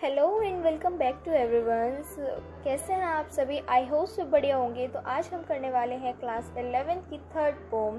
Hello and welcome back to everyone. कैसे हैं आप सभी? आई होप सब बढ़िया होंगे। तो आज हम करने वाले हैं क्लास 11th की third poem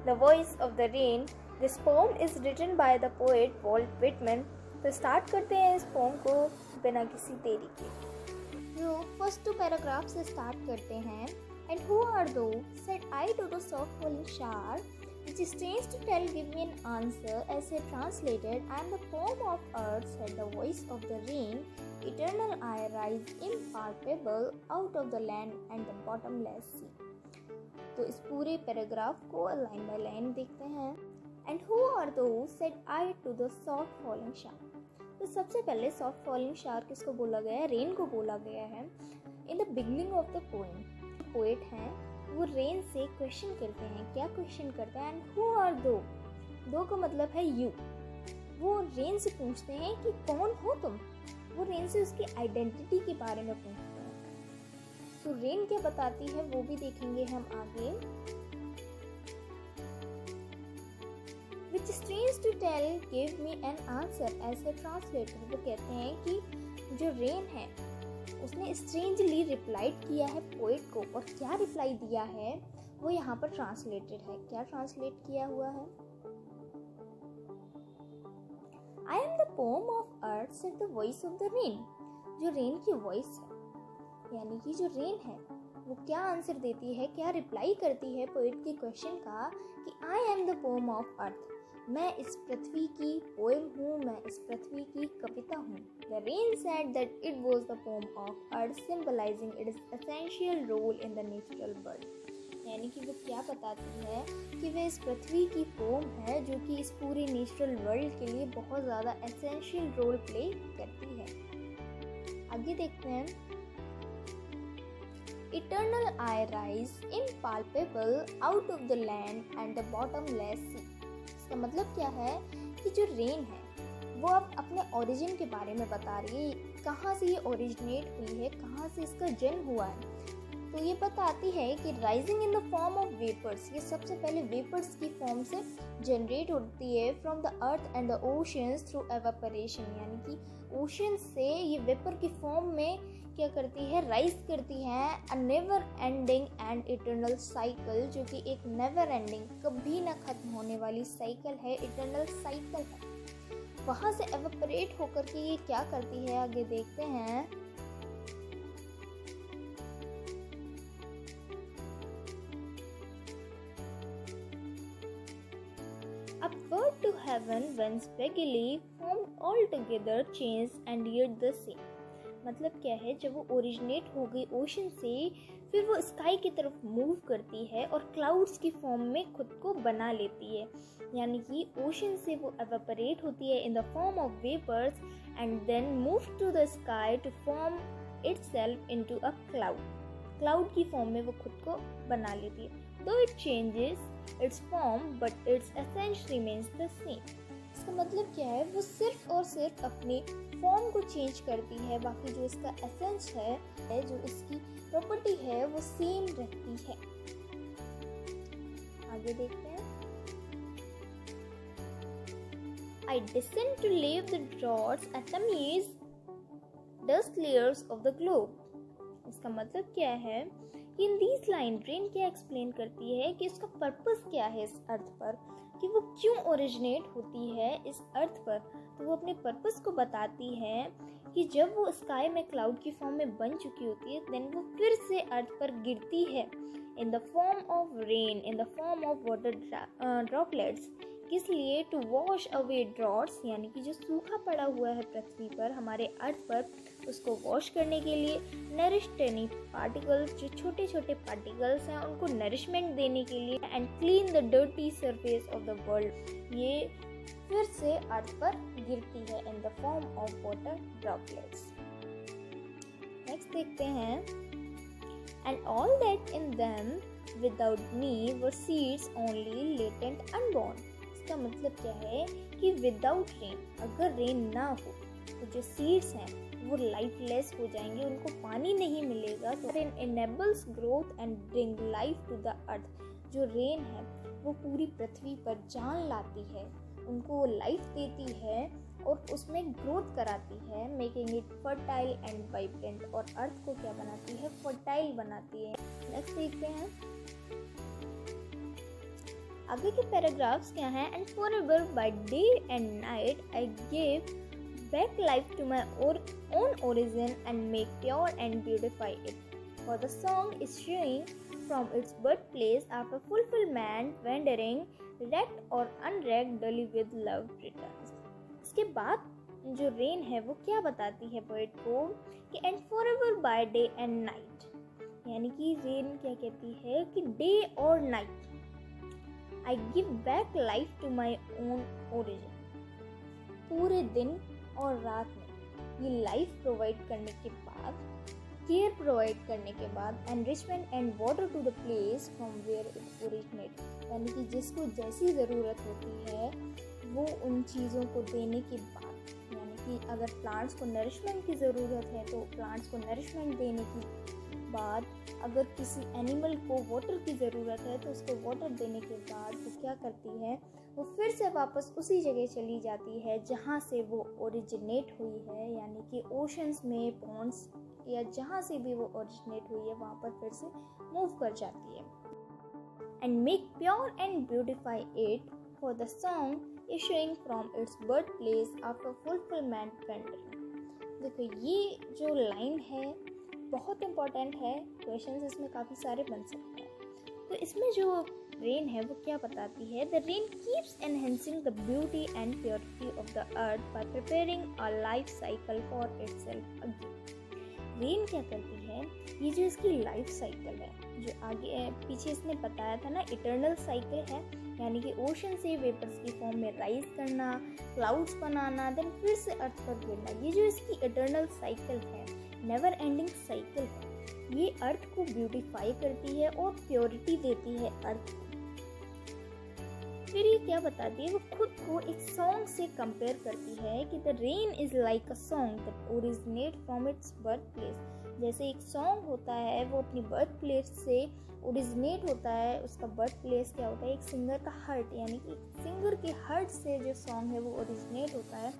the voice of the rain. This poem is written by the poet Walt Whitman. तो स्टार्ट करते हैं इस पोम को बिना किसी देरी के। तो फर्स्ट टू पैराग्राफ से स्टार्ट करते हैं। And who art thou said I to the soft falling shower which is strange to tell, give me an answer. As I translated, I am the poem of earth, said the voice of the rain. Eternal I rise impalpable out of the land and the bottomless sea. तो इस पूरे paragraph को line by line देखते हैं. And who are those? said I to the soft falling shower. तो सबसे पहले soft falling shower किसको बोला गया है? रेन को बोला गया है. In the beginning of the poem, poet हैं वो रेन से क्वेश्चन करते हैं. क्या क्वेश्चन करते हैं? एंड हु आर दो का मतलब है यू. वो रेन से पूछते हैं कि कौन हो तुम. वो रेन से उसकी आइडेंटिटी के बारे में पूछते हैं. तो रेन क्या बताती है वो भी देखेंगे हम आगे. Which is strange to tell, give me an answer. ऐसे ट्रांसलेटर वो कहते हैं कि जो रेन है उसने स्ट्रेंजली रिप्लाइड किया है पोएट को. और क्या रिप्लाई दिया है वो यहाँ पर ट्रांसलेटेड है. क्या ट्रांसलेट किया हुआ है? I am the pome of earth said the voice of the rain. जो रेन की वॉइस है यानी कि जो रेन है वो क्या आंसर देती है, क्या रिप्लाई करती है पोएट के क्वेश्चन का कि I am the pome of earth. मैं इस पृथ्वी की पोएम हूँ, मैं इस पृथ्वी की कविता हूँ. The rain said that it was the poem of earth, symbolizing its essential role in the natural world. यानी कि वो क्या बताती है कि वे इस पृथ्वी की पोम है जो कि इस पूरे नेचुरल वर्ल्ड के लिए बहुत ज़्यादा एसेंशियल रोल प्ले करती है. आगे देखते हैं. Eternal I rise, impalpable, out of the land and the bottomless sea. इसका मतलब क्या है कि जो रेन है वो अब अपने ओरिजिन के बारे में बता रही है. कहाँ से ये ओरिजिनेट हुई है, कहाँ से इसका जन्म हुआ है. तो ये बताती है कि rising in the form of vapours. ये सबसे पहले वेपर्स की फॉर्म से जनरेट होती है from the earth and the oceans through evaporation. यानी कि ओशन से ये वेपर की फॉर्म में क्या करती है, राइज करती है. A never ending and eternal cycle, जो कि एक नेवर एंडिंग, कभी ना खत्म होने वाली साइकिल है, इटर्नल साइकिल है. वहां से एवापोरेट होकर के ये क्या करती है आगे देखते हैं. Upward to heaven whence beggarly formed altogether changed and yet the same. मतलब क्या है, जब वो ओरिजिनेट हो गई ओशन से फिर वो स्काई की तरफ मूव करती है और क्लाउड्स की फॉर्म में खुद को बना लेती है. यानी कि ओशन से वो एवापोरेट होती है in the form of vapours and then move to the sky to form itself into a cloud. Cloud की फॉर्म में वो खुद को बना लेती है. Though it changes its form but its essence remains the same. इसका मतलब क्या है, वो सिर्फ और सिर्फ अपनी फॉर्म को चेंज करती है, बाकी जो इसका एसेंस है, जो इसकी प्रॉपर्टी है वो सेम रहती है. आगे देखते हैं. I descend to leave the droughts at the means dust layers of the globe. इसका मतलब क्या है कि इन दीज लाइन रेन क्या एक्सप्लेन करती है कि इसका पर्पस क्या है इस अर्थ पर, कि वो क्यों ओरिजिनेट होती है इस अर्थ पर. तो वो अपने पर्पस को बताती है कि जब वो स्काई में क्लाउड की फॉर्म में बन चुकी होती है देन वो फिर से अर्थ पर गिरती है in the form of rain, in the form of water droplets. किस लिए? टू वॉश अवे ड्रॉट्स, यानी कि जो सूखा पड़ा हुआ है पृथ्वी पर, हमारे अर्थ पर, उसको वॉश करने के लिए. नरिश टेनी पार्टिकल्स, जो छोटे छोटे पार्टिकल्स हैं उनको नरिशमेंट देने के लिए. And clean the dirty surface of the world. ये फिर से अर्थ पर गिरती है in the form of water droplets. Next देखते हैं. And all that in them without me were seeds only latent unborn. इसका मतलब क्या है कि विदाउट रेन, अगर रेन ना हो तो जो सीड्स हैं वो लाइफलेस हो जाएंगे, उनको पानी नहीं मिलेगा. तो rain enables growth and bring life to the earth. जो रेन है वो पूरी पृथ्वी पर जान लाती है, उनको लाइफ देती है और उसमें ग्रोथ कराती है, making it fertile and vibrant, और अर्थ को क्या बनाती है, फर्टाइल बनाती है। नेक्स्ट देखते हैं आगे के पैराग्राफ्स क्या हैं। And forever by day and night I give back life to my own origin and make pure and beautify it. For the song is showing from its birthplace after fulfillment, wandering, wrecked or unwrecked, daily with love returns. इसके बाद जो rain है वो क्या बताती है poet को कि and forever by day and night, यानी कि रेन क्या कहती है कि डे और night I give back life to my own origin, पूरे दिन और रात में ये लाइफ प्रोवाइड करने के बाद, केयर प्रोवाइड करने के बाद, enrichment and water to the place from where it originate, यानी कि जिसको जैसी ज़रूरत होती है वो उन चीज़ों को देने के बाद, यानी कि अगर प्लांट्स को नरिशमेंट की ज़रूरत है तो प्लांट्स को नरिशमेंट देने की बाद, अगर किसी एनिमल को वाटर की ज़रूरत है तो उसको वाटर देने के बाद वो क्या करती है, वो फिर से वापस उसी जगह चली जाती है जहाँ से वो ओरिजिनेट हुई है, यानी कि ओशंस में, पॉन्ड्स या जहाँ से भी वो ओरिजिनेट हुई है वहाँ पर फिर से मूव कर जाती है। And make pure and beautify it for the song issuing from its birth place after fulfilment wandering. देखो ये जो लाइन है बहुत इम्पॉर्टेंट है, क्वेश्चंस इसमें काफ़ी सारे बन सकते हैं। तो इसमें जो रेन है वो क्या बताती है, the rain keeps enhancing the beauty and purity of the earth by preparing a life cycle for itself again. Rain क्या करती है, ये जो इसकी लाइफ साइकिल है, जो आगे पीछे इसने बताया था ना इटर्नल साइकिल है, यानी कि ओशन से वेपर्स की फॉर्म में राइज करना, क्लाउड्स बनाना, देन फिर से अर्थ पर गिरना, ये जो इसकी इटर्नल साइकिल है, नेवर एंडिंग साइकिल है, ये अर्थ को ब्यूटीफाई करती है और प्योरिटी देती है अर्थ को। फिर ये क्या बताती है, वो खुद को एक सॉन्ग से कंपेयर करती है कि the rain is like a song that originate from its birth place. जैसे एक सॉन्ग होता है वो अपनी बर्थ प्लेस से ओरिजिनेट होता है, उसका बर्थ प्लेस क्या होता है, एक सिंगर का हार्ट, यानी कि सिंगर के हार्ट से जो सॉन्ग है वो ओरिजिनेट होता है,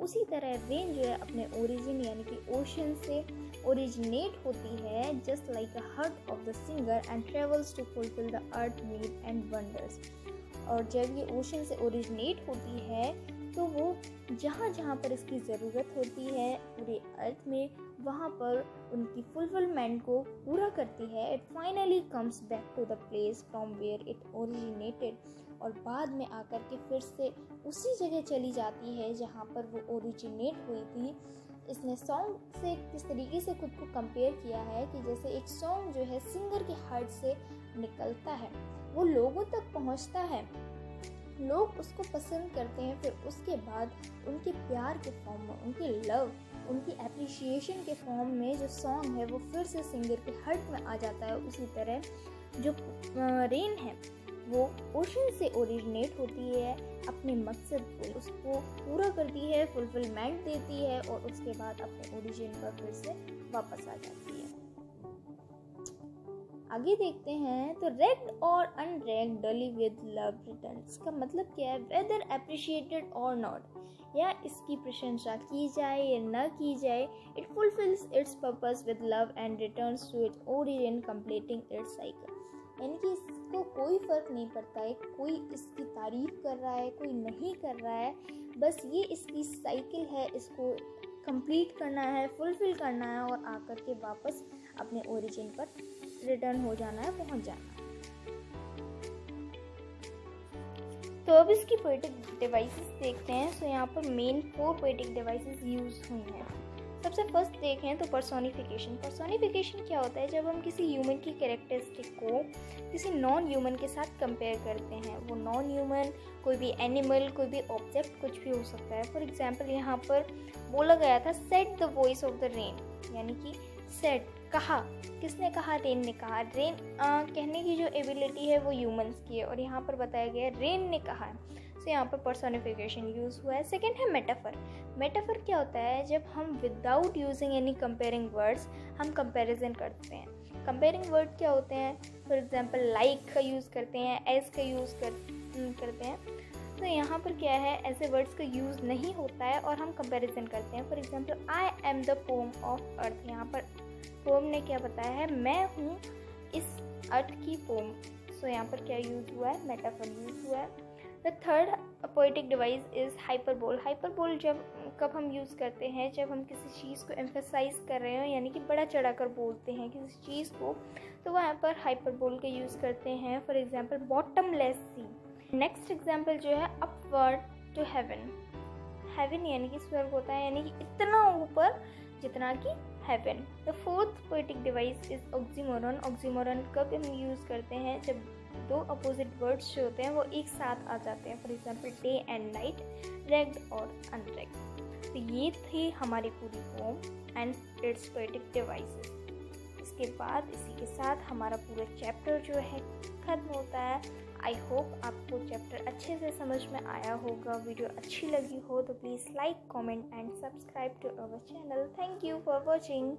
उसी तरह रेन जो है अपने ओरिजिन यानी कि ओशन से ओरिजिनेट होती है, just like a heart of the singer and travels to fulfil the earth need and wonders. और जब ये ओशन से ओरिजिनेट होती है तो वो जहाँ जहाँ पर इसकी ज़रूरत होती है पूरे अर्थ में, वहाँ पर उनकी फुलफिलमेंट को पूरा करती है। It finally comes back to the place from where it originated, और बाद में आकर के फिर से उसी जगह चली जाती है जहाँ पर वो ओरिजिनेट हुई थी। इसने सॉन्ग से किस तरीके से खुद को कंपेयर किया है कि जैसे एक सॉन्ग जो है सिंगर के हार्ट से निकलता है, वो लोगों तक पहुँचता है, लोग उसको पसंद करते हैं, फिर उसके बाद उनके प्यार के फॉर्म में, उनके लव, उनकी एप्रिशिएशन के फॉर्म में जो सॉन्ग है वो फिर से सिंगर के हार्ट में आ जाता है। उसी तरह जो रेन है वो ओशन से ओरिजिनेट होती है, अपने मकसद को उसको पूरा करती है, फुलफिलमेंट देती है और उसके बाद अपने ओरिजिन पर फिर से वापस आ जाती है। आगे देखते हैं तो रेक्ड और अनरेक्ड डली विद लव रिटर्न्स का मतलब क्या है, वेदर अप्रिशिएटेड और नॉट, या इसकी प्रशंसा की जाए या न की जाए, it fulfils its purpose with love and returns to its origin completing its cycle. यानी कि इसको कोई फ़र्क नहीं पड़ता है, कोई इसकी तारीफ कर रहा है, कोई नहीं कर रहा है, बस ये इसकी साइकिल है, इसको कंप्लीट करना है, फुलफिल करना है और आकर के वापस अपने ओरिजिन पर रिटर्न हो जाना है, पहुंच जाना है। तो अब इसकी पोएटिक डिवाइसेस देखते हैं। सो यहाँ पर मेन 4 पोएटिक डिवाइसेस यूज हुई हैं। सबसे फर्स्ट देखें तो पर्सोनिफिकेशन। पर्सोनिफिकेशन क्या होता है, जब हम किसी ह्यूमन की कैरेक्टरिस्टिक को किसी नॉन ह्यूमन के साथ कंपेयर करते हैं। वो नॉन ह्यूमन कोई भी एनिमल, कोई भी ऑब्जेक्ट, कुछ भी हो सकता है। फॉर एग्जांपल यहाँ पर बोला गया था set the voice of the rain, यानी कि सेट कहा, किसने कहा, रेन ने कहा। रेन कहने की जो एबिलिटी है वो ह्यूमंस की है और यहाँ पर बताया गया रेन ने कहा है। तो यहाँ पर पर्सोनिफिकेशन यूज़ हुआ है। सेकेंड है मेटाफर। मेटाफर क्या होता है, जब हम without using any comparing words हम कंपैरिजन करते हैं। कंपेयरिंग वर्ड क्या होते हैं, फॉर एग्जांपल लाइक का यूज़ करते हैं, एज का यूज़ करते हैं। तो यहाँ पर क्या है, ऐसे वर्ड्स का यूज़ नहीं होता है और हम कंपैरिजन करते हैं. For example, I am the pome of earth. यहाँ पर पोम ने क्या बताया है, मैं हूँ इस अर्थ की पोम. सो यहाँ पर क्या यूज़ हुआ है, मेटाफर यूज़ हुआ है. The third poetic device is hyperbole. Hyperbole कब हम यूज़ करते हैं, जब हम किसी चीज़ को एम्फेसाइज कर रहे हो, यानी कि बड़ा चढ़ा कर बोलते हैं किसी चीज़ को, तो वहाँ पर हाइपरबोल का यूज़ करते हैं. For example, bottomless sea. Next example जो है, अपवर्ड टू हेवन. हेवन यानी कि स्वर्ग होता है, यानी कि इतना ऊपर जितना कि heaven. The fourth poetic device is oxymoron. Oxymoron कब हम यूज़ करते हैं, जब दो अपोजिट वर्ड्स जो होते हैं वो एक साथ आ जाते हैं. For example, day and night, ragged और अनरेग्ड. तो ये थी हमारी पूरी poem and its poetic devices. इसके बाद इसी के साथ हमारा पूरा चैप्टर जो है ख़त्म होता है. आई होप आपको चैप्टर अच्छे से समझ में आया होगा. वीडियो अच्छी लगी हो तो please like, comment and subscribe to our channel. Thank you for watching.